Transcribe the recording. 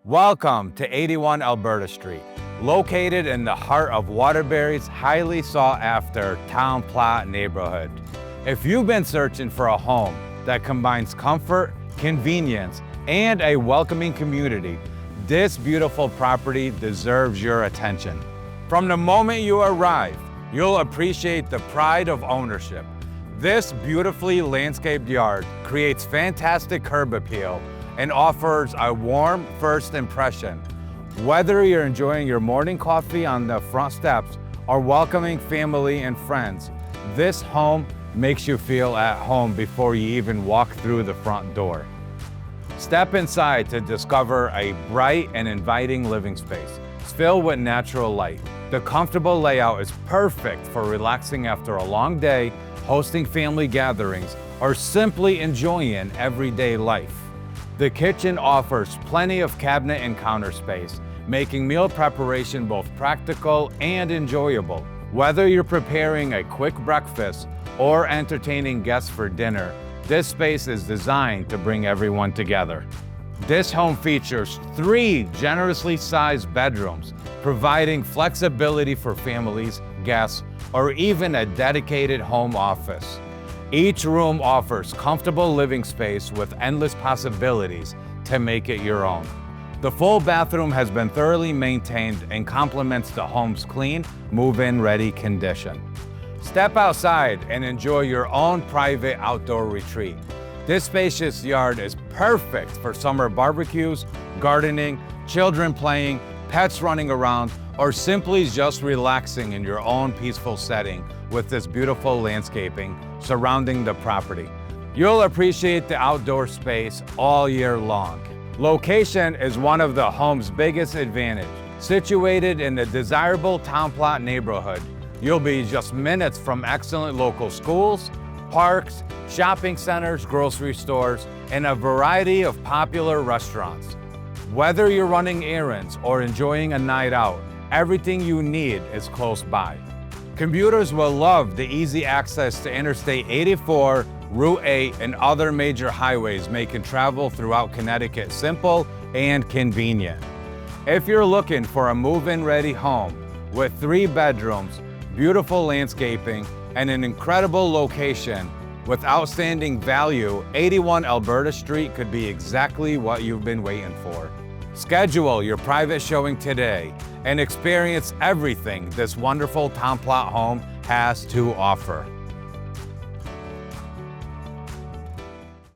Welcome to 81 Alberta Street, located in the heart of Waterbury's highly sought-after town plot neighborhood. If you've been searching for a home that combines comfort, convenience, and a welcoming community, this beautiful property deserves your attention. From the moment you arrive, you'll appreciate the pride of ownership. This beautifully landscaped yard creates fantastic curb appeal and offers a warm first impression. Whether you're enjoying your morning coffee on the front steps or welcoming family and friends, this home makes you feel at home before you even walk through the front door. Step inside to discover a bright and inviting living space. It's filled with natural light. The comfortable layout is perfect for relaxing after a long day, hosting family gatherings, or simply enjoying everyday life. The kitchen offers plenty of cabinet and counter space, making meal preparation both practical and enjoyable. Whether you're preparing a quick breakfast or entertaining guests for dinner, this space is designed to bring everyone together. This home features 3 generously sized bedrooms, providing flexibility for families, guests, or even a dedicated home office. Each room offers comfortable living space with endless possibilities to make it your own. The full bathroom has been thoroughly maintained and complements the home's clean, move-in ready condition. Step outside and enjoy your own private outdoor retreat. This spacious yard is perfect for summer barbecues, gardening, children playing, pets running around, or simply just relaxing in your own peaceful setting with this beautiful landscaping surrounding the property. You'll appreciate the outdoor space all year long. Location is one of the home's biggest advantage. Situated in the desirable town plot neighborhood, you'll be just minutes from excellent local schools, parks, shopping centers, grocery stores, and a variety of popular restaurants. Whether you're running errands or enjoying a night out, everything you need is close by. Commuters will love the easy access to Interstate 84, Route 8, and other major highways, making travel throughout Connecticut simple and convenient. If you're looking for a move-in ready home with 3 bedrooms, beautiful landscaping, and an incredible location with outstanding value, 81 Alberta Street could be exactly what you've been waiting for. Schedule your private showing today and experience everything this wonderful town plot home has to offer.